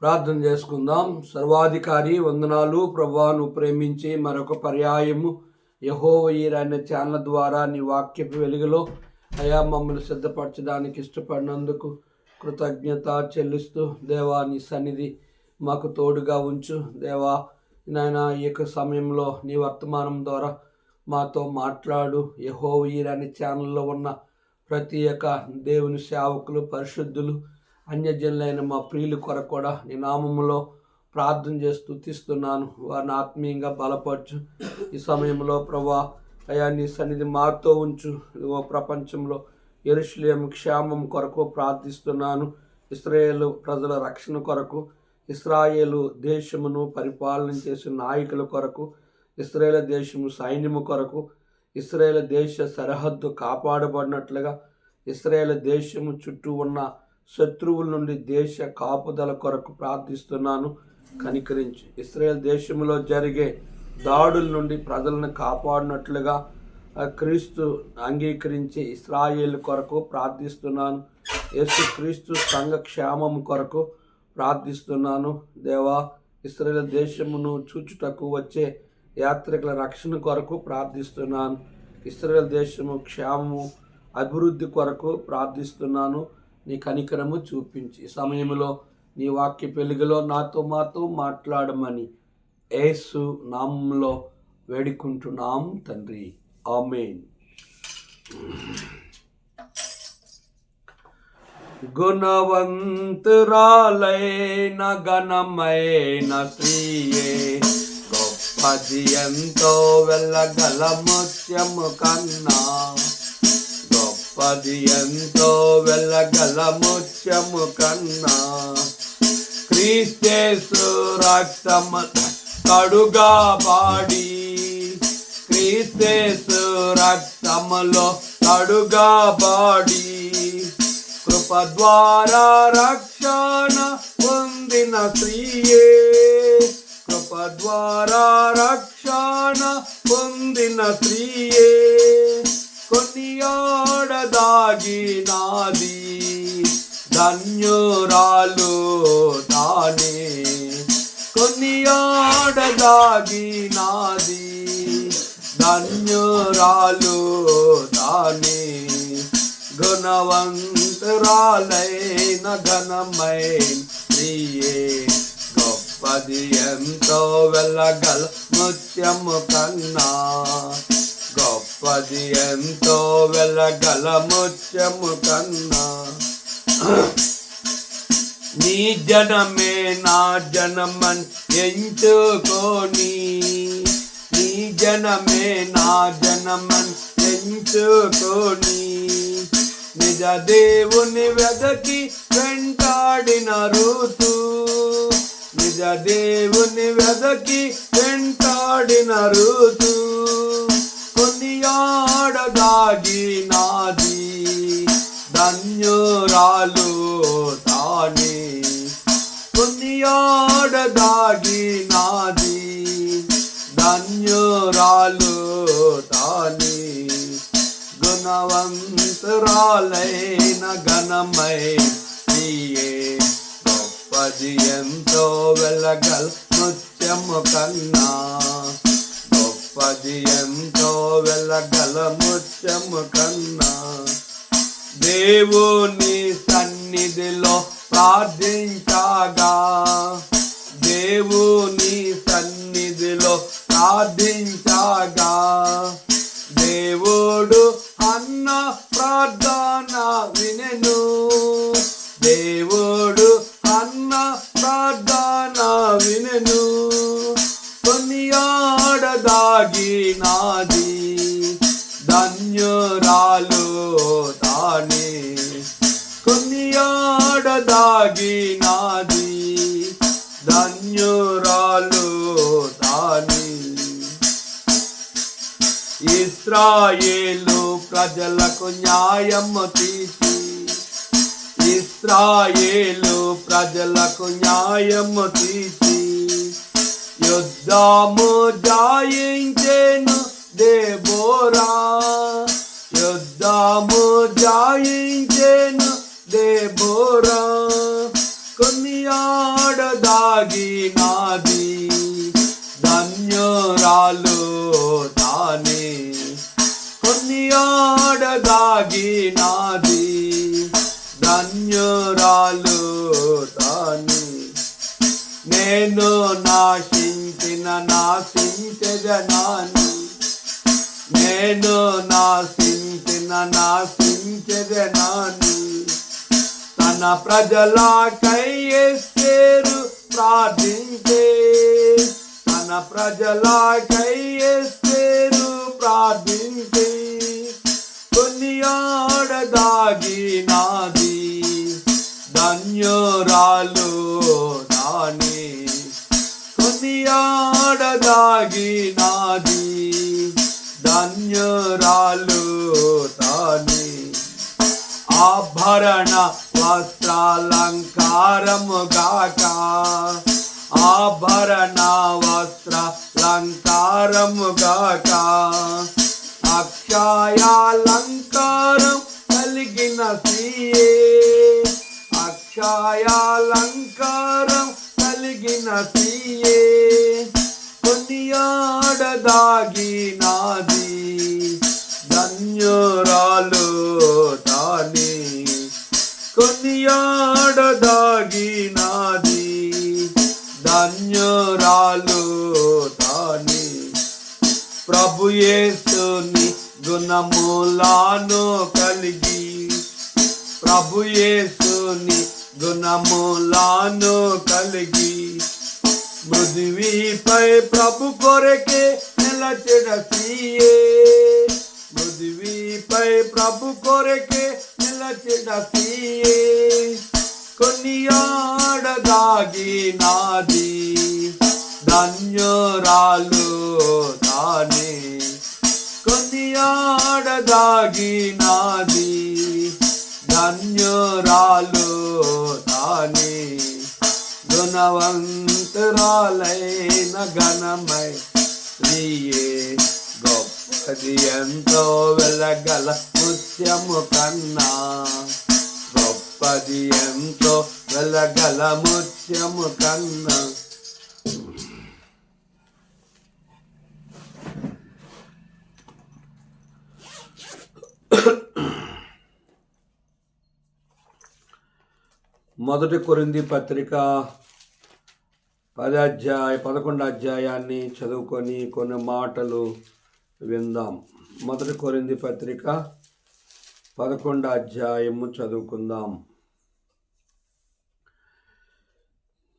ప్రార్థన చేసుకుందాం. సర్వాధికారి వందనాలు ప్రభువా, నువ్వు ప్రేమించి మరొక పర్యాయము యెహోవా ఈరే అనే ఛానల్ ద్వారా నీ వాక్యపు వెలుగులో అయా మమ్మల్ని సిద్ధపరచడానికి ఇష్టపడినందుకు కృతజ్ఞత చెల్లిస్తూ దేవా నీ సన్నిధి మాకు తోడుగా ఉంచు. దేవా నాయన ఈ యొక్క సమయంలో నీ వర్తమానం ద్వారా మాతో మాట్లాడు. యెహోవా ఈరే అనే ఛానల్లో ఉన్న ప్రతి ఒక్క దేవుని సేవకులు పరిశుద్ధులు అన్యజనులైన మా ప్రియుల కొరకు కూడా నీ నామములో ప్రార్థన చేస్తూ స్తుతిస్తున్నాను. వారిని ఆత్మీయంగా బలపరచు. ఈ సమయంలో ప్రభా అయా నీ సన్నిధి మాతో ఉంచు. ప్రపంచంలో యెరూషలేము క్షేమం కొరకు ప్రార్థిస్తున్నాను. ఇశ్రాయేలు ప్రజల రక్షణ కొరకు, ఇశ్రాయేలు దేశమును పరిపాలన చేసే నాయకుల కొరకు, ఇశ్రాయేలు దేశము సైన్యము కొరకు, ఇశ్రాయేలు దేశ సరిహద్దు కాపాడబడినట్లుగా ఇశ్రాయేలు దేశము చుట్టూ ఉన్న శత్రువుల నుండి దేశ కాపుదల కొరకు ప్రార్థిస్తున్నాను. కనికరించి ఇశ్రాయేల్ దేశంలో జరిగే దాడుల నుండి ప్రజలను కాపాడినట్లుగా క్రీస్తు అంగీకరించి ఇశ్రాయేల్ కొరకు ప్రార్థిస్తున్నాను. యేసు క్రీస్తు సంఘ క్షేమం కొరకు ప్రార్థిస్తున్నాను. దేవా ఇశ్రాయేల్ దేశమును చూచుటకు వచ్చే యాత్రికుల రక్షణ కొరకు ప్రార్థిస్తున్నాను. ఇశ్రాయేల్ దేశము క్షేమము అభివృద్ధి కొరకు ప్రార్థిస్తున్నాను. నీ కనికరము చూపించి ఈ సమయంలో నీ వాక్య వెలుగులో మాతో మాట్లాడమని యేసు నామములో వేడుకుంటున్నాం తండ్రి, ఆమేన్. గుణవంతురాలైన ఘనమైన స్త్రీయే గొప్పది ఎంతో వెళ్ళగల ముత్యము కన్నా, గొప్పది ఎంతో వెళ్ళగల ముత్యము కన్నా, క్రీస్తు రక్తము కడుగబడి, క్రీస్తు రక్తములో కడుగబడి, కృప ద్వారా రక్షణ పొందిన స్త్రీయే, కృప ద్వారా రక్షణ పొందిన స్త్రీయే, కొనియాడదాగినాది ధన్యురాలు తానే, కొనియాడదాగినాది ధన్యురాలు తానే, గుణవంతురాలైన ఘనమైన స్త్రీయే గొప్పది ఎంతో వెళ్ళగల ముత్యము కన్నా, గొప్పది ఎంతో వెళ్ళగల ముత్యము కన్నా, నీ జనమే నా జనమని ఎంచుకొని, నీ జనమే నా జనమని ఎంచుకొని, నిజ దేవుని వెదకి వెంటాడిన రూతు, నిజ దేవుని వెదకి వెంటాడిన రూతు, కొనియాడదాగినాది ధన్యురాలు తానే, కొనియాడదాగినాది ధన్యురాలు తానే, గుణవంతురాలైన ఘనమైన స్త్రీయే గొప్పది ఎంతో వెళ్ళగల ముత్యము కన్నా, గొప్పది ఎంతో వెళ్ళగల ముత్యము కన్నా, దేవుని సన్నిధిలో ప్రార్థించగా, దేవుని సన్నిధిలో ప్రార్థించగా, దేవుడు అన్న ప్రార్థన వినెను, దేవుడు అన్న ప్రార్థన వినెను, కొనియాడదాగినాది ధన్యురాలు తానే, కొనియాడదాగినాది ధన్యురాలు తానే, ఇశ్రాయేలు ప్రజలకు న్యాయము తీసి, ఇశ్రాయేలు ప్రజలకు న్యాయము తీసి, యుద్ధము జాయించెను దెబోరా, యుద్ధము జాయించెను దెబోరా, కొనియాడ కొనియాడదాగినాది ధన్యురాలు తాని. నేను నాశించెదనాని, నేను నాశించెదనాని. తన ప్రజలకై యేసు ప్రార్థించే, తన ప్రజలకై యేసు ప్రార్థించే. కొనియాడదాగినాది ధన్యురాలు దాని, కొనియాడదాగినాది ధన్యురాలు తాని. ఆభరణ వస్త్రాలంకారము గాక, ఆభరణ వస్త్రాలంకారము గాక. అక్షయాలంకారం కలిగిన స్త్రీయే, అక్షయాలంకారం కలిగిన స్త్రీయే. కొనియాడదాగినాది ధన్యురాలు తాని, కొనియాడదాగినాది ధన్యురాలు తాని. ప్రభు యేసుని గుణములను కలిగి, ప్రభు యేసుని గుణములను కలిగి. మృదువిపై ప్రభు కొరకే నిలచెడ స్త్రీయే, మృదువిపై ప్రభు కొరకే నిలచెడ స్త్రీయే. కొనియాడదాగినాది ధన్యురాలు తానే, కొనియాడదాగినాది ధన్యురాలు తానే. గుణవంతురాలైన ఘనమై స్త్రీయే, గొప్పది ఎంతో వెలగల ముత్యము కన్నా, గొప్పది ఎంతో వెలగల ముత్యము కన్నా. మొదటి కొరింథీ పత్రిక 11వ అధ్యాయాన్ని చదువుకొని కొన్ని మాటలు విందాం. మొదటి కొరింథీ పత్రిక 11వ అధ్యాయము చదువుకుందాం.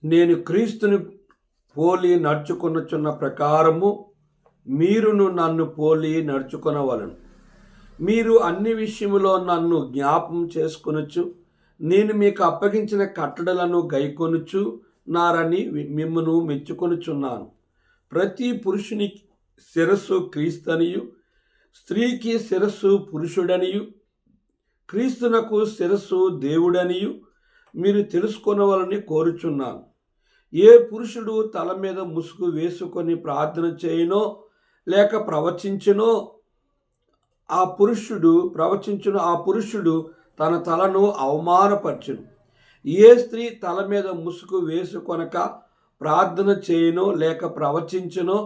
నేను క్రీస్తుని పోలి నడుచుకొనుచున్న ప్రకారము మీరును నన్ను పోలి నడుచుకొనవలెను. మీరు అన్ని విషయములో నన్ను జ్ఞాపం చేసుకొనుచు, నేను మీకు అప్పగించిన కట్టడలను గైకొనుచు నారని మిమ్మును మెచ్చుకొనుచున్నాను. ప్రతి పురుషుని శిరస్సు క్రీస్తనియు, స్త్రీకి శిరస్సు పురుషుడనియు, క్రీస్తునకు శిరస్సు దేవుడనియు మీరు తెలుసుకొనవలని కోరుచున్నాను. ఏ పురుషుడు తల మీద ముసుగు వేసుకొని ప్రార్థన చేయనో లేక ప్రవచించునో ఆ పురుషుడు తన తలను అవమానపరచును. ఏ స్త్రీ తల మీద ముసుగు వేసుకొనక ప్రార్థన చేయనో లేక ప్రవచించునో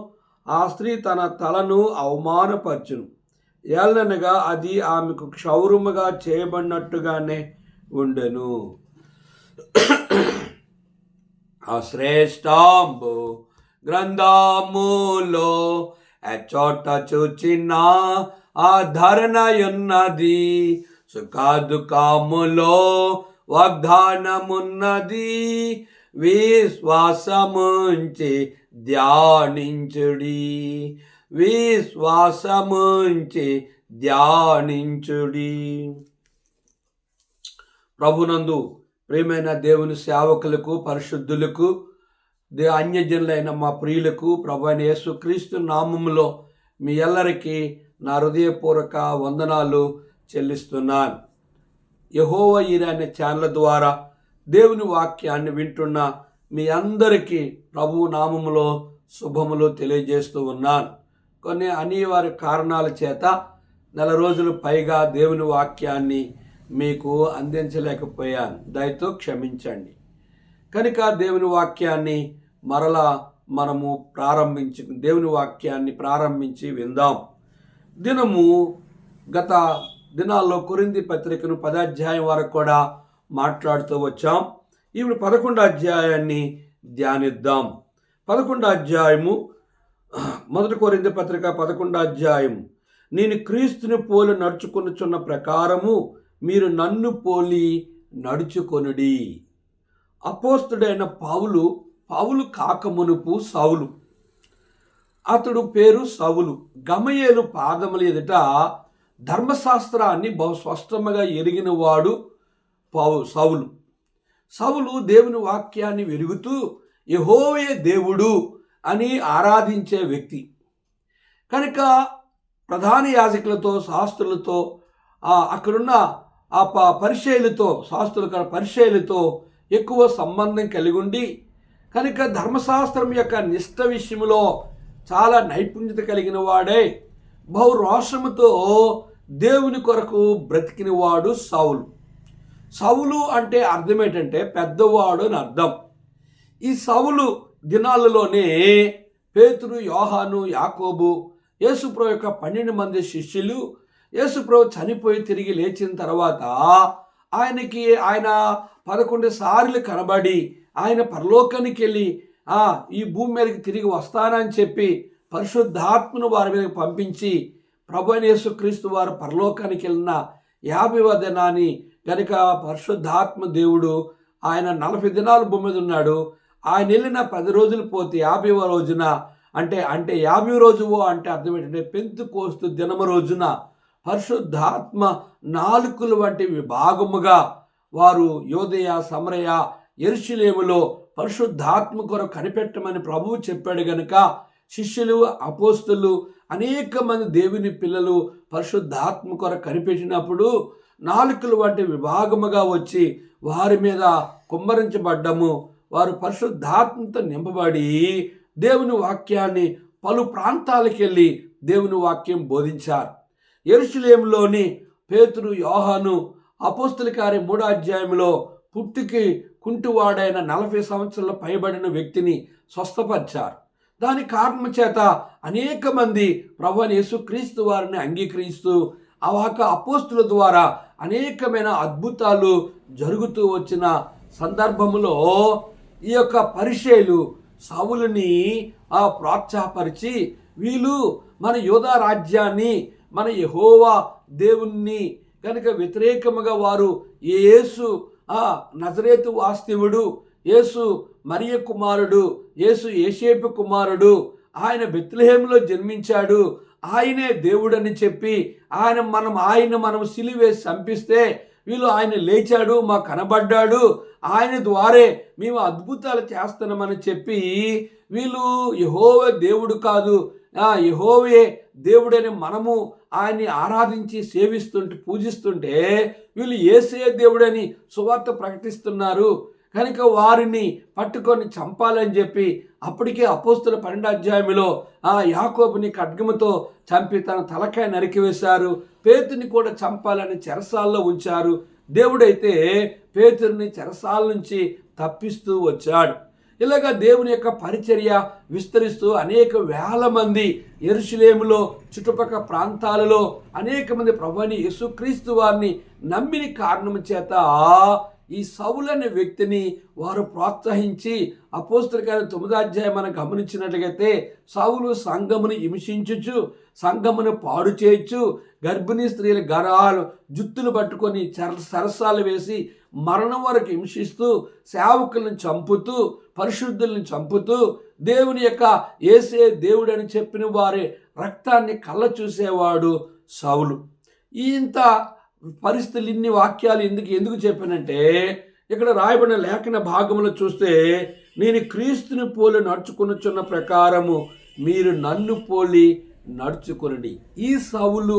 ఆ స్త్రీ తన తలను అవమానపరచును. ఏలనగా అది ఆమెకు క్షౌరముగా చేయబడినట్టుగానే ఉండెను. ఆ శ్రేష్ఠంబు గ్రంథములో చోట చూచిన ఆధరణయున్నది, సుఖదుఖములో వాగ్దానమున్నది. విశ్వాసముంచి ధ్యానించుడి, విశ్వాసముంచి ధ్యానించుడి. ప్రభునందు ప్రియమైన దేవుని సేవకులకు, పరిశుద్ధులకు, అన్యజనులైన మా ప్రియులకు ప్రభు అయిన యేసుక్రీస్తు నామములో మీ ಎಲ್ಲరికీ నా హృదయపూర్వక వందనాలు చెల్లిస్తున్నాను. యెహోవా ఈరే అనే ఛానల్ ద్వారా దేవుని వాక్యాన్ని వింటున్న మీ అందరికీ ప్రభువు నామములో శుభములు తెలియజేస్తూ ఉన్నాను. కొన్ని అనివార్య కారణాల చేత నెల రోజులు పైగా దేవుని వాక్యాన్ని మీకు అందించలేకపోయాను, దయతో క్షమించండి. కనుక దేవుని వాక్యాన్ని మరలా మనము దేవుని వాక్యాన్ని ప్రారంభించి విందాం. దినము గత దినాల్లో కొరింథీ పత్రికను 10వ అధ్యాయం వరకు కూడా మాట్లాడుతూ వచ్చాం. ఇప్పుడు 11వ అధ్యాయాన్ని ధ్యానిద్దాం. 11వ అధ్యాయము, 1 కొరింథీ పత్రిక 11వ అధ్యాయం. నేను క్రీస్తుని పోలి నడుచుకొనుచున్న ప్రకారము మీరు నన్ను పోలి నడుచుకొనుడి. అపోస్తుడైన పౌలు కాకమునుపు సౌలు, అతడు పేరు సౌలు. గమయేలు పాదముల ఎదుట ధర్మశాస్త్రాన్ని బహు స్పష్టంగా ఎరిగిన వాడు సౌలు దేవుని వాక్యాన్ని వెలుగుతూ యెహోవే దేవుడు అని ఆరాధించే వ్యక్తి కనుక ప్రధాన యాజకులతో, శాస్త్రులతో, అక్కడున్న పరిచయులతో, పరిచయులతో ఎక్కువ సంబంధం కలిగి ఉండి కనుక ధర్మశాస్త్రం యొక్క నిష్ఠ విషయంలో చాలా నైపుణ్యత కలిగిన వాడే బహు రోషముతో దేవుని కొరకు బ్రతికిన వాడు సౌలు అంటే అర్థం ఏంటంటే పెద్దవాడు అని అర్థం. ఈ సౌలు దినాలలోనే పేతురు, యోహాను, యాకోబు, యేసుప్రభు యొక్క 12 మంది శిష్యులు యేసుప్రభు చనిపోయి తిరిగి లేచిన తర్వాత ఆయన 11 సార్లు కనబడి ఆయన పరలోకానికి వెళ్ళి ఈ భూమి మీదకి తిరిగి వస్తానని చెప్పి పరిశుద్ధాత్మను వారి మీదకి పంపించి ప్రభు అయిన యేసుక్రీస్తు వారు పరలోకానికి వెళ్ళిన 50వ దినాన్ని కనుక పరిశుద్ధాత్మ దేవుడు ఆయన 40 దినాలు భూమి మీద ఉన్నాడు. ఆయన వెళ్ళిన 10 రోజులు పోతే 50వ రోజున అంటే 50 రోజువో అంటే అర్థం ఏంటంటే పెంతెకోస్తు దినము రోజున పరిశుద్ధాత్మ నాలుకల వంటి విభాగముగా వారు యోదయ, సమరయ, యెరూషలేములో పరిశుద్ధాత్మ కొరకు కనిపెట్టమని ప్రభువు చెప్పాడు గనుక శిష్యులు, అపోస్తలు, అనేక మంది దేవుని పిల్లలు పరిశుద్ధాత్మ కొరకు కనిపెట్టినప్పుడు నాలుకలు వంటి విభాగముగా వచ్చి వారి మీద కుమ్మరించబడ్డము. వారు పరిశుద్ధాత్మతో నింపబడి దేవుని వాక్యాన్ని పలు ప్రాంతాలకు వెళ్ళి దేవుని వాక్యం బోధించారు. యెరూషలేములోని పేతురు, యోహాను అపోస్తల కార్యం 3వ అధ్యాయంలో పుట్టికి కుంటివాడైన 40 సంవత్సరాల పైబడిన వ్యక్తిని స్వస్థపరిచారు. దాని కారణం చేత అనేక మంది ప్రభువైన యేసుక్రీస్తు వారిని అంగీకరిస్తూ అపోస్తుల ద్వారా అనేకమైన అద్భుతాలు జరుగుతూ వచ్చిన సందర్భంలో ఈ యొక్క పరిచయులు సౌలుని ప్రోత్సాహపరిచి వీళ్ళు మన యూదా రాజ్యాన్ని, మన యెహోవా దేవుణ్ణి కనుక వ్యతిరేకముగా వారు యేసు నజరేతు వాస్తవుడు, యేసు మరియ కుమారుడు, యేసు యోసేపు కుమారుడు, ఆయన బెత్లెహేములో జన్మించాడు, ఆయనే దేవుడని చెప్పి ఆయన మనం సిలువేసి చంపిస్తే వీళ్ళు ఆయన లేచాడు, మాకు కనబడ్డాడు, ఆయన ద్వారే మేము అద్భుతాలు చేస్తున్నామని చెప్పి వీళ్ళు యెహోవా దేవుడు కాదు, యెహోవే దేవుడని మనము ఆయన్ని ఆరాధించి పూజిస్తుంటే వీళ్ళు యేసే దేవుడని సువార్త ప్రకటిస్తున్నారు కనుక వారిని పట్టుకొని చంపాలని చెప్పి అప్పటికే అపోస్తుల 12వ అధ్యాయంలో యాకోబుని ఖడ్గముతో చంపి తన తలకాయ నరికివేశారు. పేతుని కూడా చంపాలని చెరసాల్లో ఉంచారు. దేవుడైతే పేతురుని చెరసాల నుంచి తప్పిస్తూ వచ్చాడు. ఇలాగా దేవుని యొక్క పరిచర్య విస్తరిస్తూ అనేక వేల మంది యెరూషలేములో, చుట్టుపక్కల ప్రాంతాలలో అనేక మంది ప్రభువైన యేసుక్రీస్తు వారిని నమ్మిన కారణం చేత ఈ సౌలు అనే వ్యక్తిని వారు ప్రోత్సహించి అపోస్తల కార్యం 9వ అధ్యాయం మనం గమనించినట్లయితే సౌలు సంఘమును హింసించుచు, సంఘమును పాడు చేయొచ్చు, గర్భిణీ స్త్రీల గరాలు జుత్తులు పట్టుకొని సరసాలు వేసి మరణం వరకు హింసిస్తూ, సేవకులను చంపుతూ, పరిశుద్ధులను చంపుతూ, దేవుని యొక్క యేసే దేవుడని చెప్పిన వారి రక్తాన్ని కళ్ళ చూసేవాడు సౌలు. ఇంత పరిస్థితులు, ఇన్ని వాక్యాలు ఎందుకు చెప్పానంటే ఇక్కడ రాయబడిన లేఖన భాగంలో చూస్తే నేను క్రీస్తుని పోలి నడుచుకొనుచున్న ప్రకారము మీరు నన్ను పోలి నడుచుకొనుడి. ఈ సౌలు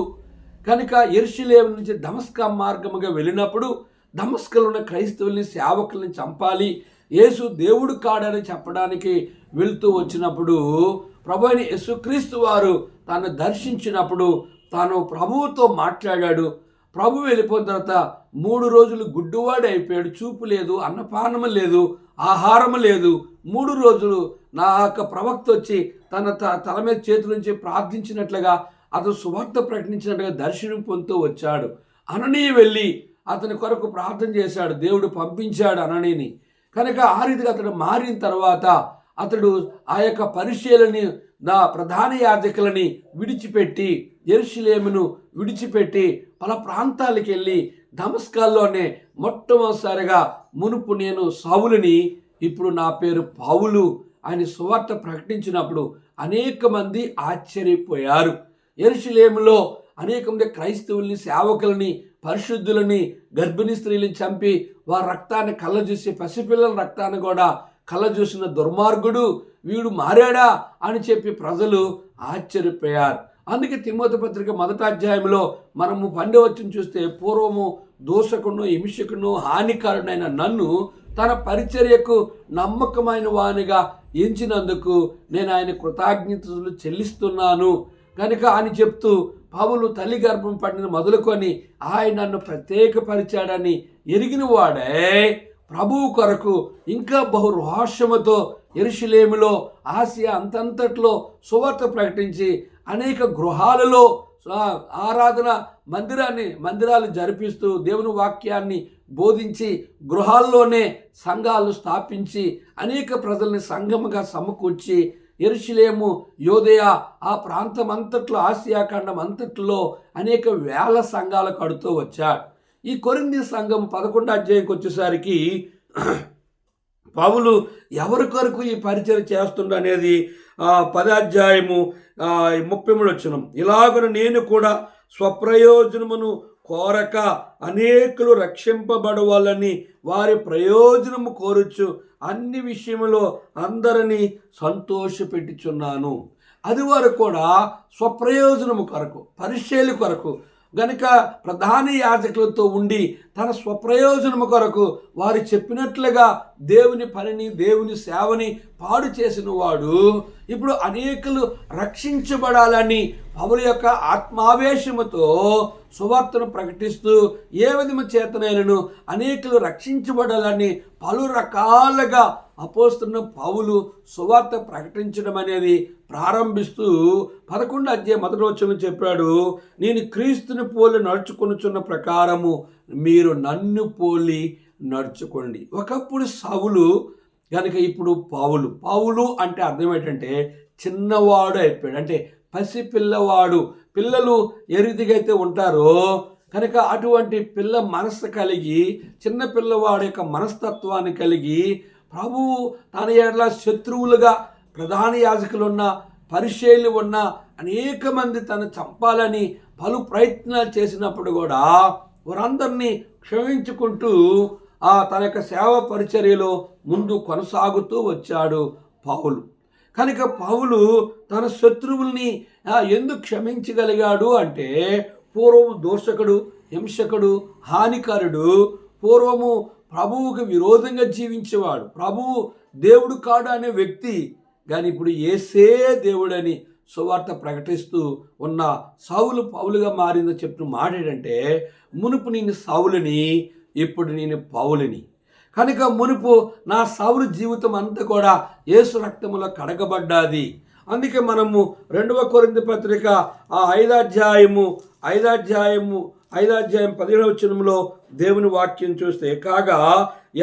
కనుక యెరూషలేము నుంచి దమస్కా మార్గముగా వెళ్ళినప్పుడు దమస్కులో ఉన్న క్రైస్తవుల్ని, సేవకుల్ని చంపాలి, యేసు దేవుడు కాడని చెప్పడానికి వెళ్తూ వచ్చినప్పుడు ప్రభువైన యేసుక్రీస్తు వారు తాను దర్శించినప్పుడు తాను ప్రభువుతో మాట్లాడాడు. ప్రభు వెళ్ళిపోయిన తర్వాత 3 రోజులు గుడ్డువాడు అయిపోయాడు. చూపు లేదు, అన్నపానము లేదు, ఆహారము లేదు. 3 రోజులు నా యొక్క ప్రవక్త వచ్చి తన తల మీద చేతుల నుంచి ప్రార్థించినట్లుగా అతను సువార్త ప్రకటించినట్టుగా దర్శనం పొందుతూ వచ్చాడు. అననీయ వెళ్ళి అతని కొరకు ప్రార్థన చేశాడు. దేవుడు పంపించాడు అననీని. కనుక ఆ రీతిగా అతడు మారిన తర్వాత అతడు ఆ యొక్క పరిచర్యలని ప్రధాన యాజకులని విడిచిపెట్టి యెరూషలేమును విడిచిపెట్టి పల ప్రాంతాలకు వెళ్ళి దమస్కాల్లోనే మొట్టమొదటిసారిగా మునుపు నేను సౌలుని, ఇప్పుడు నా పేరు పౌలు అని సువార్త ప్రకటించినప్పుడు అనేక మంది ఆశ్చర్యపోయారు. యెరూషలేములో అనేక మంది క్రైస్తవుల్ని, సేవకులని, పరిశుద్ధులని, గర్భిణీ స్త్రీలను చంపి వారి రక్తాన్ని కళ్ళజూసి, పసిపిల్లల రక్తాన్ని కూడా కళ్ళజూసిన దుర్మార్గుడు వీడు మారాడా అని చెప్పి ప్రజలు ఆశ్చర్యపోయారు. అందుకే తిమోతి పత్రిక 1వ అధ్యాయంలో మనము 12వ వచనం చూస్తే, పూర్వము దోషకును, హింసకును, హానికారుడైన నన్ను తన పరిచర్యకు నమ్మకమైన వానిగా ఎంచినందుకు నేను ఆయన కృతజ్ఞతలు చెల్లిస్తున్నాను కనుక అని చెప్తూ, పౌలు తల్లి గర్భం పడిన మొదలుకొని ఆయన నన్ను ప్రత్యేకపరిచాడని ఎరిగిన వాడే ప్రభువు కొరకు ఇంకా బహు రోషముతో యెరూషలేములో, ఆసియా అంతంతట్లో సువార్త ప్రకటించి అనేక గృహాలలో ఆరాధన మందిరాలు జరిపిస్తూ దేవుని వాక్యాన్ని బోధించి గృహాల్లోనే సంఘాలు స్థాపించి అనేక ప్రజల్ని సంఘముగా సమకూర్చి యెరూషలేము, యోదయ ఆ ప్రాంతం అంతట్లో, ఆసియా ఖండం అంతట్లో అనేక వేల సంఘాలు కడుతూ వచ్చాడు. ఈ కొరింథీ సంఘం 11వ అధ్యాయంకి వచ్చేసరికి పౌలు ఎవరి కొరకు ఈ పరిచయం చేస్తుండ అనేది 10వ అధ్యాయము 33వ వచనం. ఇలాగున నేను కూడా స్వప్రయోజనమును కోరక అనేకులు రక్షింపబడవాలని వారి ప్రయోజనము కోరుచు అన్ని విషయంలో అందరినీ సంతోషపెట్టుచున్నాను. అది వారు కూడా స్వప్రయోజనము కొరకు, పరిచర్య కొరకు గనుక ప్రధాన యాజకులతో ఉండి తన స్వప్రయోజనము కొరకు వారు చెప్పినట్లుగా దేవుని పనిని, దేవుని సేవని పాడు చేసిన వాడు ఇప్పుడు అనేకులు రక్షించబడాలని పౌలు యొక్క ఆత్మావేశముతో సువార్తను ప్రకటిస్తూ ఏ విధము చేతనైనను అనేకులు రక్షించబడాలని పలు రకాలుగా అపోస్తలుడైన పౌలు సువార్త ప్రకటించడం అనేది ప్రారంభిస్తూ 11వ అధ్యాయం 1వ వచనం చెప్పాడు, నేను క్రీస్తుని పోలి నడుచుకొనుచున్న ప్రకారము మీరు నన్ను పోలి నడుచుకోండి. ఒకప్పుడు సౌలు కనుక ఇప్పుడు పౌలు అంటే అర్థం ఏంటంటే చిన్నవాడు అయిపోయాడు, అంటే పసిపిల్లవాడు. పిల్లలు ఏ రీతిగా అయితే ఉంటారో కనుక అటువంటి పిల్ల మనస్సు కలిగి, చిన్న పిల్లవాడి యొక్క మనస్తత్వాన్ని కలిగి ప్రభువు తన ఎడల శత్రువులుగా ప్రధాన యాజకులు ఉన్న, పరిచర్యలు ఉన్న అనేక మంది తను చంపాలని పలు ప్రయత్నాలు చేసినప్పుడు కూడా వారందరినీ క్షమించుకుంటూ తన యొక్క సేవ పరిచర్యలో ముందు కొనసాగుతూ వచ్చాడు పౌలు. కనుక పౌలు తన శత్రువుల్ని ఎందుకు క్షమించగలిగాడు అంటే, పూర్వము దోషకుడు, హింసకుడు, హానికారుడు, పూర్వము ప్రభువుకు విరోధంగా జీవించేవాడు, ప్రభువు దేవుడు కాడు అనే వ్యక్తి. కానీ ఇప్పుడు యేసే దేవుడని సువార్త ప్రకటిస్తూ ఉన్న సౌలు పౌలుగా మారిందని చెప్తున్న మాట ఏంటంటే, మునుపు నేను సౌలుని, ఇప్పుడు నేను పౌలుని. కనుక మునుపు నా సౌలు జీవితం అంతా కూడా యేసు రక్తములో కడగబడ్డాది. అందుకే మనము 2వ కొరింథీ పత్రిక 5వ అధ్యాయం 15వ వచనంలో దేవుని వాక్యం చూస్తే, కాగా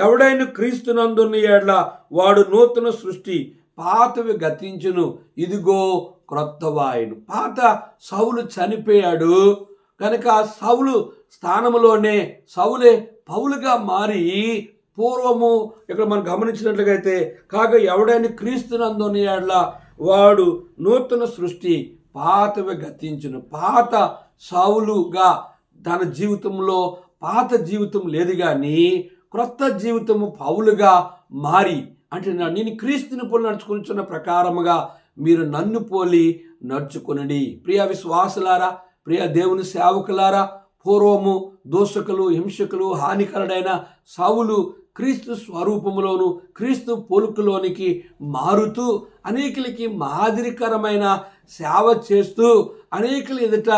ఎవడైనా క్రీస్తునందున్న యెడల వాడు నూతన సృష్టి, పాతవి గతించును, ఇదిగో క్రొత్తవాయును. పాత సౌలు చనిపోయాడు కనుక సౌలు స్థానంలోనే సౌలే పౌలుగా మారి, పూర్వము ఇక్కడ మనం గమనించినట్లయితే, కాగా ఎవడైనా క్రీస్తునందున్న యెడల వాడు నూతన సృష్టి, పాతవి గతించును. పాత సౌలుగా తన జీవితంలో పాత జీవితం లేదు, కానీ క్రొత్త జీవితము పౌలుగా మారి, అంటే నేను క్రీస్తుని పోలి నడుచుకుంటున్న ప్రకారముగా మీరు నన్ను పోలి నడుచుకునండి. ప్రియ విశ్వాసులారా, ప్రియ దేవుని సేవకులారా, పూర్వము దోషకులు, హింసకులు, హానికరుడైన సౌలు క్రీస్తు స్వరూపములోను, క్రీస్తు పోలుకులోనికి మారుతూ అనేకులకి మాదిరికరమైన సేవ చేస్తూ అనేకులు ఎదుట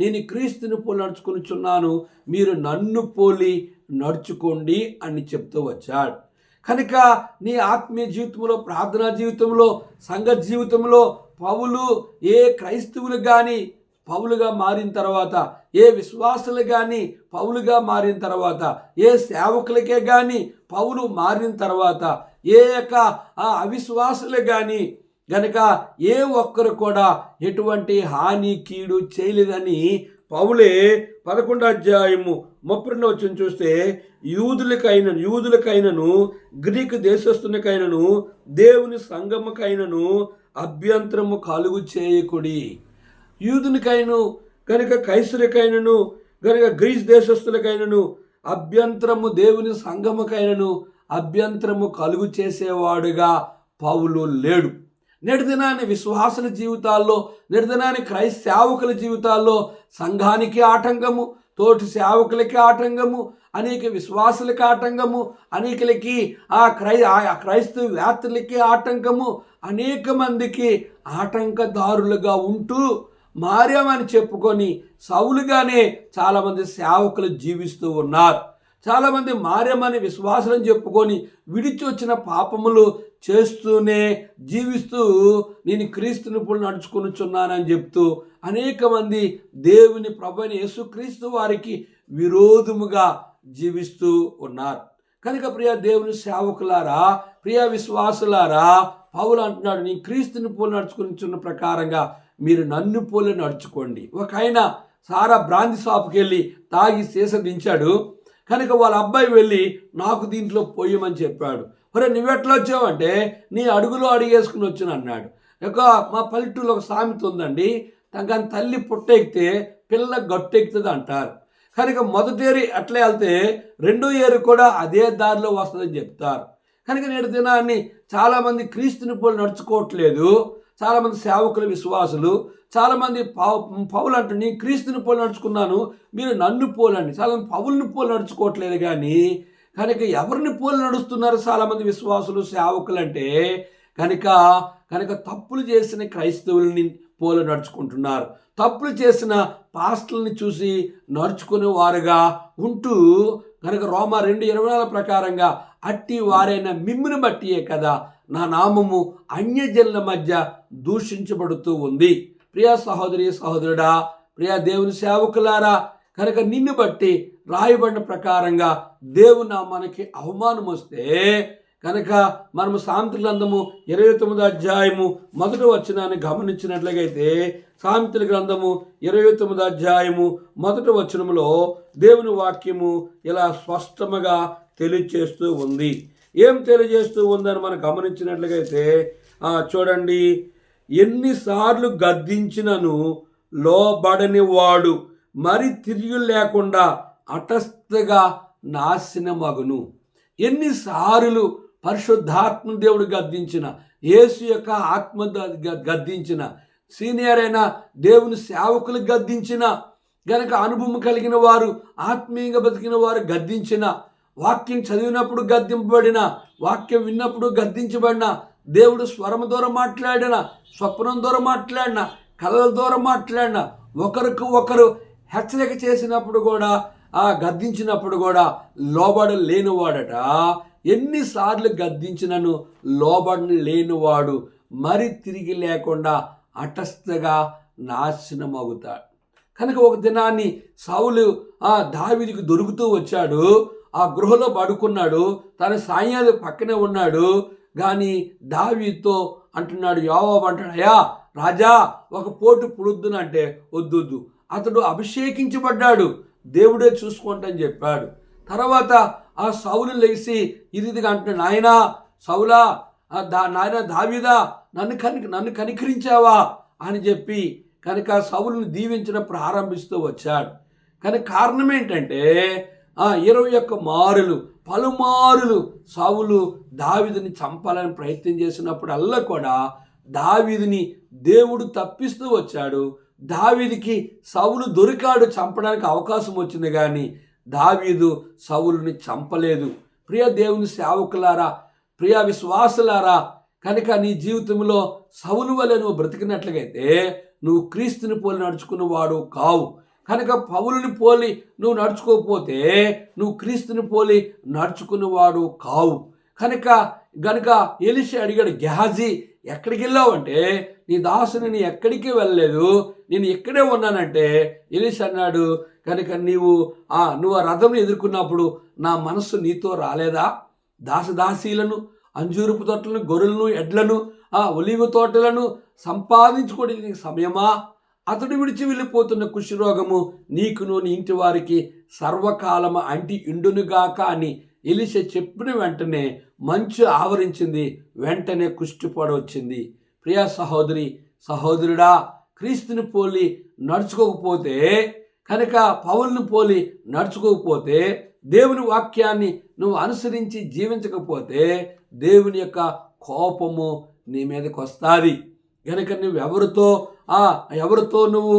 నేను క్రీస్తుని పోలి నడుచుకొనిచున్నాను, మీరు నన్ను పోలి నడుచుకోండి అని చెప్తూ వచ్చాడు. కనుక నీ ఆత్మీయ జీవితంలో, ప్రార్థనా జీవితంలో, సంఘ జీవితంలో పౌలు ఏ క్రైస్తవులు కానీ పౌలుగా మారిన తర్వాత, ఏ విశ్వాసులు కానీ పౌలుగా మారిన తర్వాత, ఏ సేవకులకే కానీ పౌలు మారిన తర్వాత, ఏ యొక్క అవిశ్వాసులు కానీ గనక ఏ ఒక్కరు కూడా ఎటువంటి హాని కీడు చేయలేదని పౌలే 11వ అధ్యాయము 32వ వచనం చూస్తే, యూదులకైనను గ్రీకు దేశస్థునికైనను దేవుని సంఘముకైనను అభ్యంతరము కలుగు చేయకుడి. యూదునికైను కనుక కైసరికైనను కనుక గ్రీస్ దేశస్థులకైనను అభ్యంతరము, దేవుని సంఘముకైనను అభ్యంతరము కలుగు చేసేవాడుగా పౌలు లేడు. నేటి దినాన్ని విశ్వాసుల జీవితాల్లో, నేటి దినాన్ని క్రైస్త సేవకుల జీవితాల్లో సంఘానికి ఆటంకము, తోటి సేవకులకి ఆటంకము, అనేక విశ్వాసులకి ఆటంకము, అనేకలకి క్రైస్తవ వ్యాప్తులకి ఆటంకము, అనేక మందికి ఆటంకదారులుగా ఉంటూ మారామని చెప్పుకొని సౌలుగానే చాలామంది సేవకులు జీవిస్తూ ఉన్నారు. చాలామంది మారామని విశ్వాసం చెప్పుకొని విడిచి వచ్చిన పాపములు చేస్తూనే జీవిస్తూ నేను క్రీస్తుని ఇప్పుడు నడుచుకొనిచున్నానని చెప్తూ అనేక మంది దేవుని ప్రభువైన యేసుక్రీస్తు వారికి విరోధముగా జీవిస్తూ ఉన్నారు. కనుక ప్రియ దేవుని సేవకులారా, ప్రియ విశ్వాసులారా, పౌలు అంటున్నాడు, నీ క్రీస్తుని పోలి నడుచుకొనిచున్న ప్రకారంగా మీరు నన్ను పోలి నడుచుకోండి. ఒక ఆయన సారా బ్రాంతి షాప్కి వెళ్ళి తాగి సీస దించాడు. కనుక వాళ్ళ అబ్బాయి వెళ్ళి నాకు దీంట్లో పోయమని చెప్పాడు. మరి నువ్వెట్లా వచ్చావంటే, నీ అడుగులో అడిగేసుకుని వచ్చాను అన్నాడు. మా పల్లెటూరులో ఒక సామెత ఉందండి, కానీ తల్లి పుట్టెక్కితే పిల్ల గట్టెక్కుతుంది అంటారు. కనుక మొదటేరి అట్లా వెళ్తే రెండో ఏరు కూడా అదే దారిలో వస్తుందని చెప్తారు. కనుక నేటి దినాన్ని చాలామంది క్రీస్తుని పోలి నడుచుకోవట్లేదు. చాలామంది సేవకులు, విశ్వాసులు, చాలామంది పౌలు అంటే నీ క్రీస్తుని పోలి నడుచుకున్నాను, మీరు నన్ను పోలండి. చాలామంది పౌలుని పోలి నడుచుకోవట్లేదు. కానీ కనుక ఎవరిని పోలి నడుస్తున్నారు చాలామంది విశ్వాసులు, సేవకులు అంటే కనుక తప్పులు చేసిన క్రైస్తవుల్ని పోలి నడుచుకుంటున్నారు. తప్పులు చేసిన పాస్టర్ని చూసి నడుచుకునే వారుగా ఉంటూ కనుక రోమా 2:24 ప్రకారంగా అట్టి వారైన మిమ్ముని బట్టియే కదా నా నామము అన్యజనుల మధ్య దూషించబడుతూ ఉంది. ప్రియ సహోదరి సహోదరుడా, ప్రియ దేవుని సేవకులారా, కనుక నిన్ను బట్టి రాయబడిన ప్రకారంగా దేవుని నామానికి అవమానం వస్తే కనుక మనము సామెతల గ్రంథము 29వ అధ్యాయము 1వ వచనాన్ని గమనించినట్లయితే, సామెతల గ్రంథము 29వ అధ్యాయము 1వ వచనములో దేవుని వాక్యము ఇలా స్పష్టముగా తెలియజేస్తూ ఉంది. ఏం తెలియజేస్తూ ఉందని మనం గమనించినట్లయితే చూడండి, ఎన్నిసార్లు గద్దించినను లోబడని వాడు మరి తిరిగి లేకుండా హఠాత్తుగా నాశనమగును. ఎన్నిసార్లు పరిశుద్ధాత్మ దేవుడు గద్దించిన, యేసు యొక్క ఆత్మ గద్దించిన, సీనియర్ అయిన దేవుని సేవకులు గద్దించిన, గనక అనుభవం కలిగిన వారు, ఆత్మీయంగా బతికిన వారు గద్దించిన, వాక్యం చదివినప్పుడు గద్దింపబడిన, వాక్యం విన్నప్పుడు గద్దించబడిన, దేవుడు స్వరం ద్వారా మాట్లాడిన, స్వప్నం ద్వారా మాట్లాడిన, కళల ద్వారా మాట్లాడిన, ఒకరికి ఒకరు హెచ్చరిక చేసినప్పుడు కూడా, గద్దించినప్పుడు కూడా లోబడలేనివాడట. ఎన్నిసార్లు గద్దించినను లోబడని లేనివాడు మరి తిరిగి లేకుండా హఠాత్తుగా నాశనమవుతాడు. కనుక ఒక దినాన్ని సౌలు దావీదుకు దొరుకుతూ వచ్చాడు. ఆ గృహలో పడుకున్నాడు, తన సాయాలు పక్కనే ఉన్నాడు. కానీ దావీదుతో అంటున్నాడు, యోవాబు అంటాడు, అయ్యా రాజా ఒక పోటు పుడుద్దునంటే వద్దు, అతడు అభిషేకించబడ్డాడు, దేవుడే చూసుకుంటని చెప్పాడు. తర్వాత ఆ సౌలు లేచి ఇదిగా అంటున్నాడు, నాయనా సౌలా, నాయన దావీదా, నన్ను కనికరించావా అని చెప్పి కనుక సౌలుని దీవించడం ప్రారంభిస్తూ వచ్చాడు. కానీ కారణం ఏంటంటే 21 మారులు పలుమారులు సౌలు దావీదుని చంపాలని ప్రయత్నం చేసినప్పుడల్లా కూడా దావీదుని దేవుడు తప్పిస్తూ వచ్చాడు. దావీదుకి సౌలు దొరికాడు, చంపడానికి అవకాశం వచ్చింది, కానీ దావీదు సౌలుని చంపలేదు. ప్రియ దేవుని సేవకులారా, ప్రియ విశ్వాసులారా, కనుక నీ జీవితంలో సౌలు వలె నువ్వు బ్రతికినట్లయితే నువ్వు క్రీస్తుని పోలి నడుచుకున్నవాడు కావు. కనుక పౌలుని పోలి నువ్వు నడుచుకోకపోతే నువ్వు క్రీస్తుని పోలి నడుచుకున్నవాడు కావు. కనుక ఎలీషా అడిగాడు, గెహాజీ ఎక్కడికి వెళ్ళావు అంటే, నీ దాసుని నేను ఎక్కడికి వెళ్ళలేదు, నేను ఇక్కడే ఉన్నానంటే ఎలీషా అన్నాడు, కనుక నువ్వు ఆ రథంను ఎదుర్కొన్నప్పుడు నా మనస్సు నీతో రాలేదా? దాసదాసీలను, అంజూరపు తోటలను, గొర్రెలను, ఎడ్లను, ఒలివ తోటలను సంపాదించుకోవడానికి నీకు సమయమా? అతడు విడిచి వెళ్ళిపోతున్న కుష్ఠరోగము నీకును నీ ఇంటి వారికి సర్వకాలము అంటి ఇండునుగాక అని ఎలీషా చెప్పిన వెంటనే మంచు ఆవరించింది. వెంటనే కుష్ఠుపడ వచ్చింది. ప్రియ సహోదరి సహోదరుడా, క్రీస్తుని పోలి నడుచుకోకపోతే, కనుక పౌలుని పోలి నడుచుకోకపోతే, దేవుని వాక్యాన్ని నువ్వు అనుసరించి జీవించకపోతే దేవుని యొక్క కోపము నీ మీదకి వస్తుంది. కనుక నువ్వు ఎవరితో నువ్వు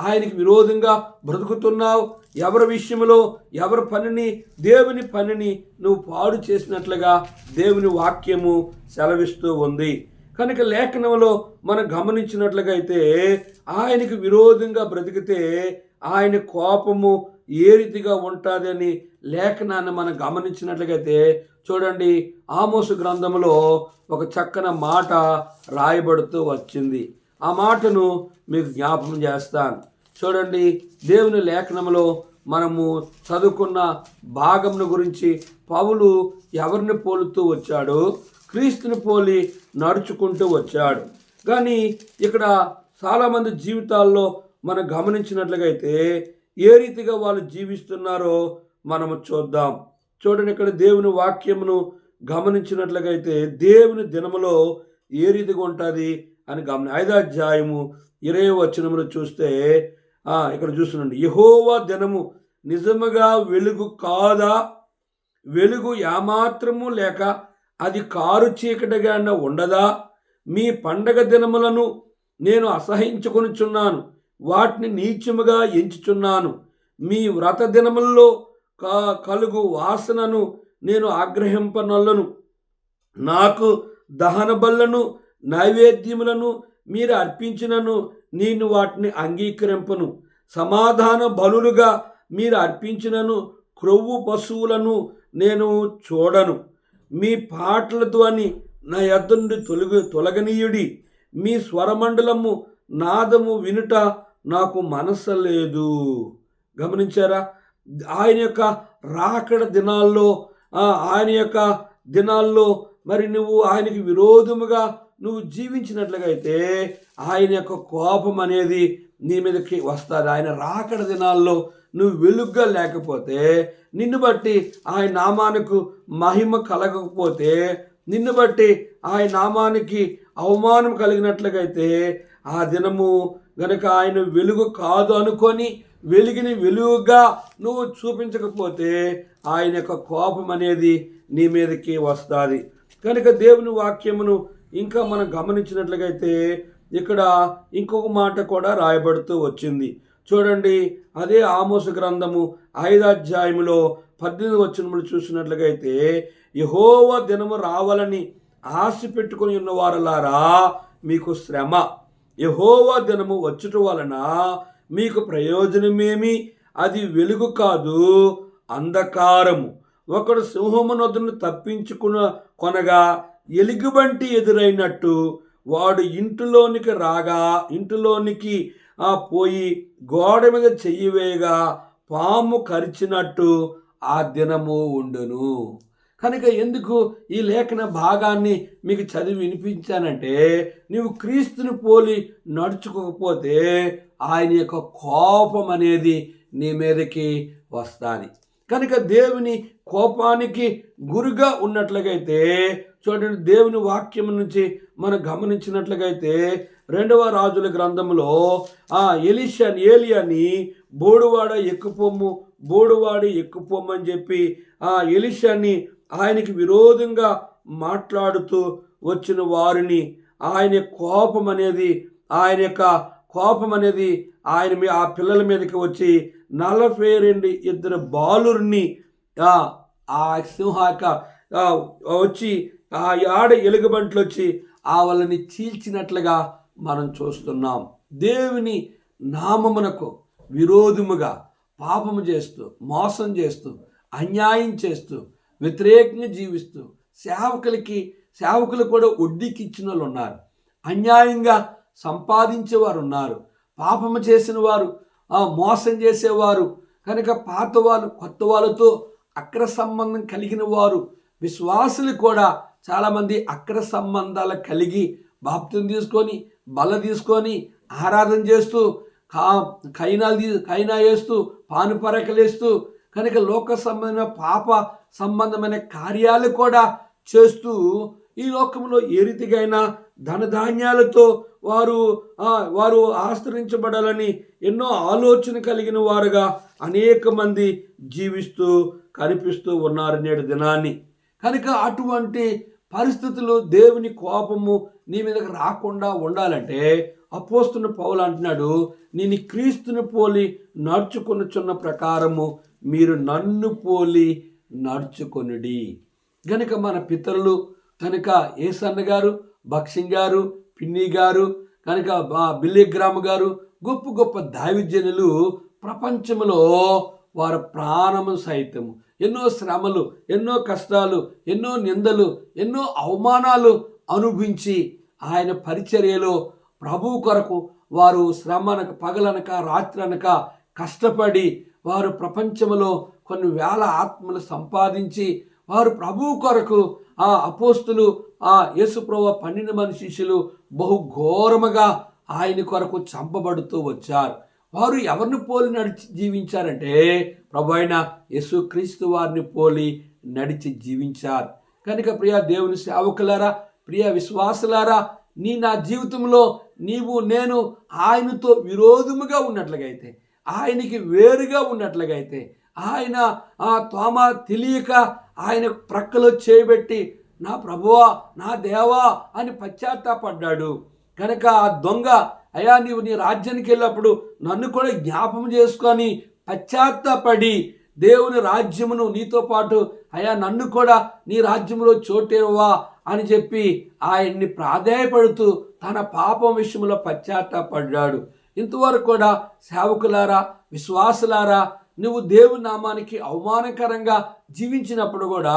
ఆయనకి విరోధంగా బ్రతుకుతున్నావు, ఎవరి విషయంలో ఎవరి పనిని, దేవుని పనిని నువ్వు పాడు చేసినట్లుగా దేవుని వాక్యము సెలవిస్తూ ఉంది. కనుక లేఖనంలో మనం గమనించినట్లుగా అయితే ఆయనకు విరోధంగా బ్రతికితే ఆయన కోపము ఏ రీతిగా ఉంటుందని లేఖనాన్ని మనం గమనించినట్లయితే చూడండి, ఆమోసు గ్రంథంలో ఒక చక్కని మాట రాయబడుతూ వచ్చింది. ఆ మాటను మీకు జ్ఞాపకం చేస్తాను. చూడండి, దేవుని లేఖనంలో మనము చదువుకున్న భాగమును గురించి పౌలు ఎవరిని పోలుతూ వచ్చాడు? క్రీస్తుని పోలి నడుచుకుంటూ వచ్చాడు. కానీ ఇక్కడ చాలామంది జీవితాల్లో మనం గమనించినట్లుగైతే ఏ రీతిగా వాళ్ళు జీవిస్తున్నారో మనము చూద్దాం. చూడండి, ఇక్కడ దేవుని వాక్యమును గమనించినట్లుగైతే దేవుని దినములో ఏ రీతిగా ఉంటుంది అని 5వ అధ్యాయము 20వ వచనమును చూస్తే ఇక్కడ చూస్తున్నాండి, యెహోవా దినము నిజముగా వెలుగు కాదా? వెలుగు ఏమాత్రము లేక అది కారు చీకటిగా ఉండదా? మీ పండగ దినములను నేను అసహించుకొనుచున్నాను, వాటిని నీచముగా ఎంచుచున్నాను. మీ వ్రత దినముల్లో కలుగు వాసనను నేను ఆగ్రహింపనొల్లను. నాకు దహన బలులను నైవేద్యములను మీరు అర్పించినను నేను వాటిని అంగీకరింపను. సమాధాన బలులుగా మీరు అర్పించినను క్రొవ్వు పశువులను నేను చూడను. మీ పాటల ధ్వని నా యొద్ద నుండి తొలగనీయుడి. మీ స్వరమండలము నాదము వినుట నాకు మనసు లేదు. గమనించారా? ఆయన యొక్క రాకడ దినాల్లో మరి నువ్వు ఆయనకి విరోధముగా నువ్వు జీవించినట్లుగైతే ఆయన యొక్క కోపం అనేది నీ మీదకి వస్తుంది. ఆయన రాకడ దినాల్లో నువ్వు వెలుగ్గా లేకపోతే, నిన్ను బట్టి ఆయన నామానికి మహిమ కలగకపోతే, నిన్ను బట్టి ఆయన నామానికి అవమానం కలిగినట్లుగైతే ఆ దినము గనక ఆయన వెలుగు కాదు అనుకొని వెలుగుని వెలుగుగా నువ్వు చూపించకపోతే ఆయన యొక్క కోపం అనేది నీ మీదకి వస్తుంది. కనుక దేవుని వాక్యమును ఇంకా మనం గమనించినట్లుగైతే ఇక్కడ ఇంకొక మాట కూడా రాయబడుతూ వచ్చింది. చూడండి, అదే ఆమోసు గ్రంథము 5వ అధ్యాయములో 18వ వచనములు చూసినట్లుగైతే, యెహోవా దినము రావాలని ఆశ పెట్టుకొని ఉన్న వారలారా మీకు శ్రమ. యెహోవా దినము వచ్చుట వలన మీకు ప్రయోజనమేమి? అది వెలుగు కాదు, అంధకారము. ఒకడు సింహము నొద్దను కొనగా ఎలుగుబంటి ఎదురైనట్టు వాడు ఇంటిలోనికి పోయి గోడ మీద చెయ్యి వేయగా పాము కరిచినట్టు ఆ దినము ఉండును. కనుక ఎందుకు ఈ లేఖన భాగాన్ని మీకు చదివి వినిపించానంటే, నీవు క్రీస్తుని పోలి నడుచుకోకపోతే ఆయన యొక్క కోపం అనేది నీ మీదకి వస్తుంది. కనుక దేవుని కోపానికి గురిగా ఉన్నట్లుగైతే చూడండి, దేవుని వాక్యం నుంచి మనం గమనించినట్లుగైతే 2వ రాజుల గ్రంథంలో ఏలియాని బోడువాడ ఎక్కుపోమ్మని చెప్పి ఎలీషాని ఆయనకి విరోధంగా మాట్లాడుతూ వచ్చిన వారిని ఆయన కోపం అనేది ఆ పిల్లల మీదకి వచ్చి 42 బాలుర్ని ఆ సింహాక వచ్చి ఆ ఆడ ఎలుగుబంట్లు వచ్చి వాళ్ళని చీల్చినట్లుగా మనం చూస్తున్నాం. దేవుని నామమునకు విరోధముగా పాపము చేస్తూ, మోసం చేస్తూ, అన్యాయం చేస్తూ, వ్యతిరేకంగా జీవిస్తూ, సేవకులకి సేవకులు కూడా వడ్డీకి ఇచ్చిన వాళ్ళు ఉన్నారు, అన్యాయంగా సంపాదించేవారు ఉన్నారు, పాపము చేసిన వారు, మోసం చేసేవారు. కనుక పాత వాళ్ళు కొత్త వాళ్ళతో అక్ర సంబంధం కలిగిన వారు, విశ్వాసులు కూడా చాలామంది అక్ర సంబంధాలు కలిగి బాప్తిసం తీసుకొని బల్ల తీసుకొని ఆరాధన చేస్తూ కైనా వేస్తూ పానుపరకలేస్తూ కనుక లోక సంబంధమైన పాప సంబంధమైన కార్యాలు కూడా చేస్తూ ఈ లోకంలో ఏ రీతిగైనా ధనధాన్యాలతో వారు ఆశ్రయించబడాలని ఎన్నో ఆలోచన కలిగిన వారుగా అనేక మంది జీవిస్తూ కనిపిస్తూ ఉన్నారు నేడు దినాన్ని. కనుక అటువంటి పరిస్థితులు దేవుని కోపము నీ మీదకి రాకుండా ఉండాలంటే అపోస్తలుడైన పౌలు అంటున్నాడు, నేను క్రీస్తుని పోలి నడుచుకొనుచున్న ప్రకారము మీరు నన్ను పోలి నడుచుకొనుడి. గనుక మన పితరులు కనుక ఏసన్న గారు, బక్సింగ్ గారు, పిన్ని గారు, కనుక బిల్లిగ్రామ్ గారు, గొప్ప గొప్ప దైవజనులు ప్రపంచంలో వారి ప్రాణము సైతము ఎన్నో శ్రమలు, ఎన్నో కష్టాలు, ఎన్నో నిందలు, ఎన్నో అవమానాలు అనుభవించి ఆయన పరిచర్యలో ప్రభువు కొరకు వారు శ్రమనక పగలనక రాత్రనక కష్టపడి వారు ప్రపంచంలో కొన్ని వేల ఆత్మలు సంపాదించి వారు ప్రభువు కొరకు ఆ అపోస్తులు యేసుప్రభువు 12 మంది శిష్యులు బహు ఘోరముగా ఆయన కొరకు చంపబడుతూ వచ్చారు. వారు ఎవరిని పోలి నడిచి జీవించారంటే ప్రభు అయిన యేసుక్రీస్తు వారిని పోలి నడిచి జీవించారు. కనుక ప్రియ దేవుని సేవకులారా, ప్రియ విశ్వాసులారా, నా జీవితంలో నేను ఆయనతో విరోధముగా ఉన్నట్లుగైతే, ఆయనకి వేరుగా ఉన్నట్లుగైతే, ఆయన తోమ తెలియక ఆయన ప్రక్కలో చేయబెట్టి నా ప్రభువా నా దేవా అని పశ్చాత్తాపడ్డాడు. కనుక ఆ దొంగ, అయ్యా నీవు నీ రాజ్యానికి వెళ్ళినప్పుడు నన్ను కూడా జ్ఞాపం చేసుకొని పశ్చాత్తాపడి దేవుని రాజ్యమును నీతో పాటు అయ్యా నన్ను కూడా నీ రాజ్యంలో చోటేవా అని చెప్పి ఆయన్ని ప్రాధేయపడుతూ తన పాపం విషయంలో పశ్చాత్తాపడ్డాడు. ఇంతవరకు కూడా సేవకులారా, విశ్వాసులారా, నువ్వు దేవుని నామానికి అవమానకరంగా జీవించినప్పుడు కూడా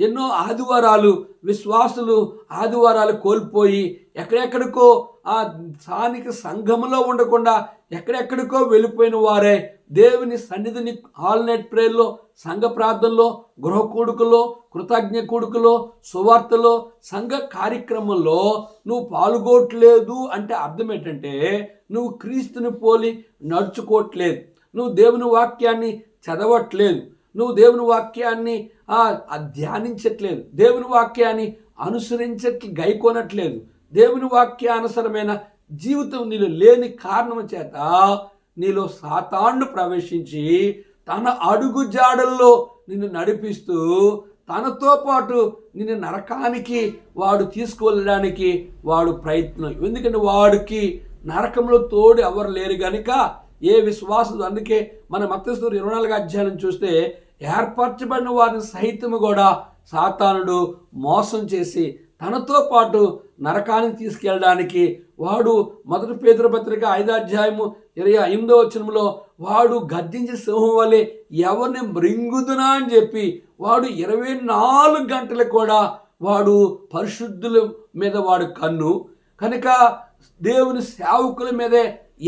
ఎన్నో ఆదివారాలు విశ్వాసులు ఆదివారాలు కోల్పోయి ఎక్కడెక్కడికో ఆ స్థానిక సంఘములో ఉండకుండా ఎక్కడెక్కడికో వెళ్ళిపోయిన వారే దేవుని సన్నిధిని ఆల్ నైట్ ప్రేయర్లో, సంఘ ప్రార్థనలో, గృహ కూడుకలో, కృతజ్ఞ కూడుకలో, సువార్తలో, సంఘ కార్యక్రమంలో నువ్వు పాల్గొనట్లేదు అంటే అర్థం ఏంటంటే నువ్వు క్రీస్తుని పోలి నడుచుకోవట్లేదు, నువ్వు దేవుని వాక్యాన్ని చదవట్లేదు, నువ్వు దేవుని వాక్యాన్ని ధ్యానించట్లేదు, దేవుని వాక్యాన్ని గైకొనట్లేదు, దేవుని వాక్యానుసరమైన జీవితం నీలో లేని కారణం చేత నీలో సాతాను ప్రవేశించి తన అడుగు జాడల్లో నిన్ను నడిపిస్తూ తనతో పాటు నిన్ను నరకానికి వాడు తీసుకువెళ్ళడానికి వాడు ప్రయత్నం. ఎందుకంటే వాడికి నరకంలో తోడు ఎవరు లేరు కనుక ఏ విశ్వాసం. అందుకే మన మత్తయి 24 అధ్యాయం చూస్తే ఏర్పరచబడిన వారిని సహితము కూడా సాతానుడు మోసం చేసి తనతో పాటు నరకానికి తీసుకెళ్ళడానికి వాడు 1 పేతురు పత్రిక 5వ అధ్యాయము 25వ వచనంలో వాడు గద్దించే సింహం వలె ఎవరిని మృంగుదునా అని చెప్పి వాడు 24 గంటలు కూడా వాడు పరిశుద్ధుల మీద వాడు కన్ను. కనుక దేవుని సేవకుల మీదే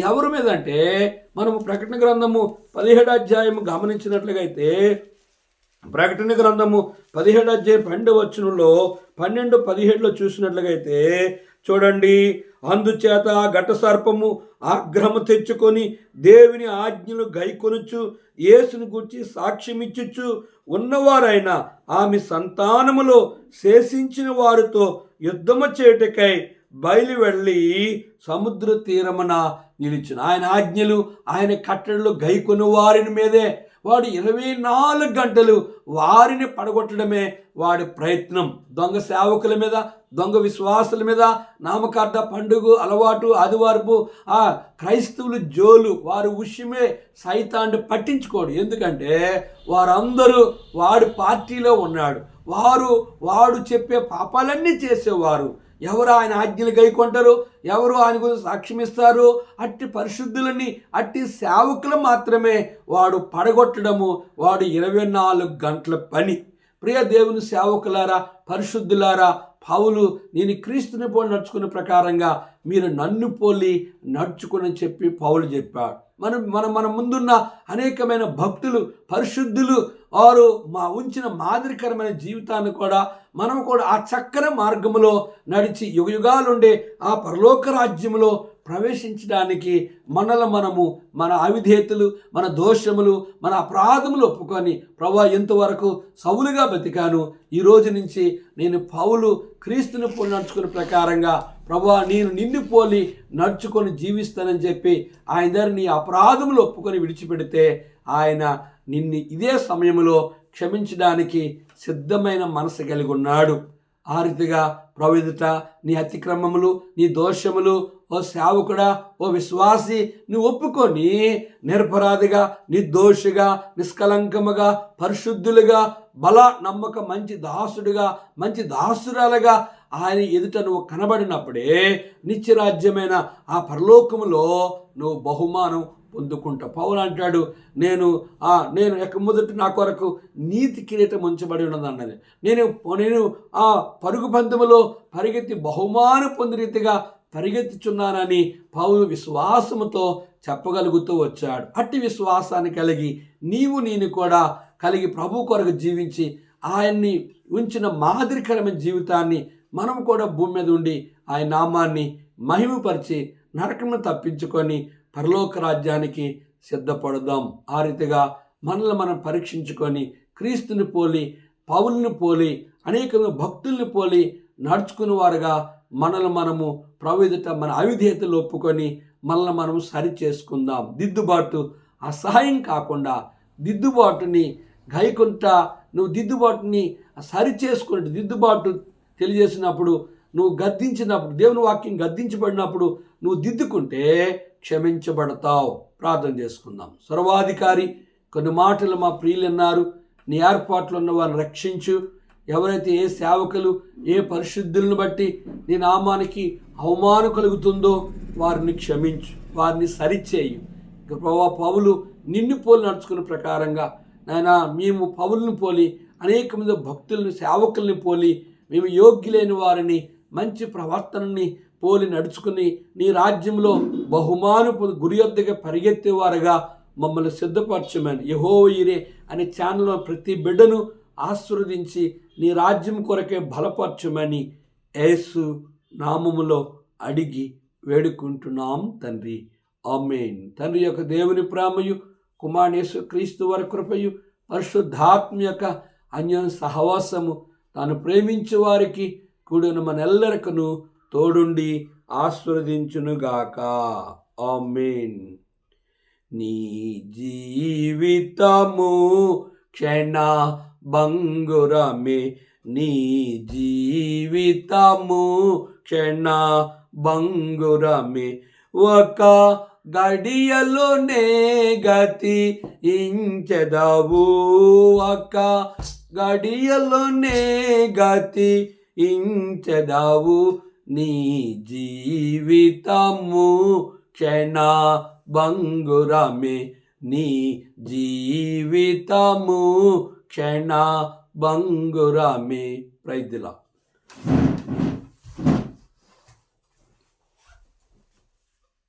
ఎవరి మీద అంటే మనము ప్రకటన గ్రంథము 17వ అధ్యాయము గమనించినట్లుగైతే ప్రకటన గ్రంథము 17వ అధ్యాయం 12వ వచనంలో 12-17లో చూసినట్లుగైతే చూడండి, అందుచేత ఘట సర్పము ఆగ్రహము తెచ్చుకొని దేవుని ఆజ్ఞలు గైకొనుచు యేసును గూర్చి సాక్ష్యమిచ్చుచు ఉన్నవారైన ఆమె సంతానములో శేషించిన వారితో యుద్ధము చేయుటకై బయలు వెళ్ళి సముద్ర తీరమున నిలిచిన ఆయన ఆజ్ఞలు ఆయన కట్టడలు గైకొను వారిని మీదే వాడు 24 గంటలు వారిని పడగొట్టడమే వాడి ప్రయత్నం. దొంగ సేవకుల మీద, దొంగ విశ్వాసుల మీద, నామకార్థ పండుగ అలవాటు ఆదివారపు క్రైస్తవులు జోలు వారి విషయమే సైతాన్ని పట్టించుకోడు. ఎందుకంటే వారందరూ వాడి పార్టీలో ఉన్నాడు, వాడు చెప్పే పాపాలన్నీ చేసేవారు. ఎవరు ఆయన ఆజ్ఞలు గైకొంటారు, ఎవరు ఆయన గురించి సాక్ష్యం ఇస్తారు, అట్టి పరిశుద్ధులని అట్టి సేవకులు మాత్రమే వాడు పడగొట్టడము వాడు 24 గంటల పని. ప్రియ దేవుని సేవకులారా, పరిశుద్ధులారా, పౌలు నేను క్రీస్తుని పోలి నడుచుకునే ప్రకారంగా మీరు నన్ను పోలి నడుచుకుని చెప్పి పౌలు చెప్పాడు. మన ముందున్న అనేకమైన భక్తులు, పరిశుద్ధులు వారు ఉంచిన మాదిరికరమైన జీవితాన్ని కూడా మనం కూడా ఆ చక్కని మార్గంలో నడిచి యుగయుగాలుండే ఆ పరలోక రాజ్యంలో ప్రవేశించడానికి మనము మన అవిధేయతలు, మన దోషములు, మన అపరాధములు ఒప్పుకొని ప్రభువా ఎంతవరకు సౌలుగా బతికాను, ఈ రోజు నుంచి నేను పౌలు క్రీస్తుని పోలి నడుచుకునే ప్రకారంగా ప్రభువా నేను నిన్ను పోలి నడుచుకొని జీవిస్తానని చెప్పి ఆయన దగ్గర నీ అపరాధములు ఒప్పుకొని విడిచిపెడితే ఆయన నిన్ను ఇదే సమయంలో క్షమించడానికి సిద్ధమైన మనసు కలిగి ఉన్నాడు. ఆ రీతిగా ప్రభు ఎదుట నీ అతిక్రమములు, నీ దోషములు, ఓ సేవకుడా, ఓ విశ్వాసి, నువ్వు ఒప్పుకొని నిరపరాధిగా, నిర్దోషిగా, నిష్కలంకముగా, పరిశుద్ధులుగా, బల నమ్మక మంచి దాసుడుగా, మంచి దాసురాలుగా ఆయన ఎదుట నువ్వు కనబడినప్పుడే నిత్యరాజ్యమైన ఆ పరలోకములో నువ్వు బహుమానం పొందుకుంటా. పౌలు అంటాడు, నేను మొదటి నా కొరకు నీతి కిరీటం ఉంచబడి ఉన్నది అన్నది. నేను ఆ పరుగు పందెములో పరిగెత్తి బహుమానం పొంది రీతిగా పరిగెత్తుచున్నానని పౌలు విశ్వాసముతో చెప్పగలుగుతూ వచ్చాడు. అట్టి విశ్వాసాన్ని కలిగి నేను కూడా కలిగి ప్రభు కొరకు జీవించి ఆయన్ని ఉంచిన మాదిరికరమైన జీవితాన్ని మనం కూడా భూమి మీద ఉండి ఆయన నామాన్ని మహిమపరిచి నరకమును తప్పించుకొని పరలోక రాజ్యానికి సిద్ధపడదాం. ఆ రీతిగా మనల్ని మనం పరీక్షించుకొని క్రీస్తుని పోలి, పౌలుని పోలి, అనేక భక్తుల్ని పోలి నడుచుకునే వారుగా మనము ప్రభు ఎదుట మన అవిధేయతలు ఒప్పుకొని మనల్ని మనం సరి చేసుకుందాం. దిద్దుబాటు అసహాయం కాకుండా దిద్దుబాటుని గైకుంటా నువ్వు దిద్దుబాటుని సరి చేసుకుంటే, దిద్దుబాటు తెలియజేసినప్పుడు, నువ్వు గద్దించినప్పుడు, దేవుని వాక్యం గద్దించబడినప్పుడు నువ్వు దిద్దుకుంటే క్షమించబడతావు. ప్రార్థన చేసుకుందాం. సర్వాధికారి, కొన్ని మాటలు మా ప్రియులు అన్నారు, నీ ఏర్పాట్లు ఉన్న వారిని రక్షించు. ఎవరైతే ఏ సేవకులు, ఏ పరిశుద్ధులను బట్టి నీ నామానికి అవమానం కలుగుతుందో వారిని క్షమించు, వారిని సరిచేయు. ప్రభా పౌలు నిన్ను పోలి నడుచుకునే ప్రకారంగా నాయనా మేము పౌలుని పోలి అనేక మంది భక్తుల్ని, సేవకుల్ని పోలి మేము యోగ్యులైన వారిని మంచి ప్రవర్తనని పోలి నడుచుకుని నీ రాజ్యంలో బహుమాను గురి యొద్దగా పరిగెత్తేవారుగా మమ్మల్ని సిద్ధపరచమని యెహోవా యీరే అనే ఛానల్లో ప్రతి బిడ్డను ఆశీర్వదించి నీ రాజ్యం కొరకే బలపరచమని యేసు నామములో అడిగి వేడుకుంటున్నాం తండ్రి. ఆమేన్. తండ్రి యొక్క దేవుని ప్రేమయు, కుమారుని యేసు క్రీస్తు వారి కృపయు, పరిశుద్ధాత్మ యొక్క అన్యోన్య సహవాసము తాను ప్రేమించే వారికి కూడిన మనెల్లరికను తోడుండి ఆశీర్వదించునుగాక. ఆమేన్. నీ జీవితము క్షణ భంగురమే, నీ జీవితము క్షణ భంగురమే, ఒక గడియలోనే గతి ఇంచెదవు, ఒక గడియలోనే గతి ఇంచెదవు, నీ జీవితము క్షణ భంగురమే, నీ జీవితము క్షణ భంగురమే. Praise the lord.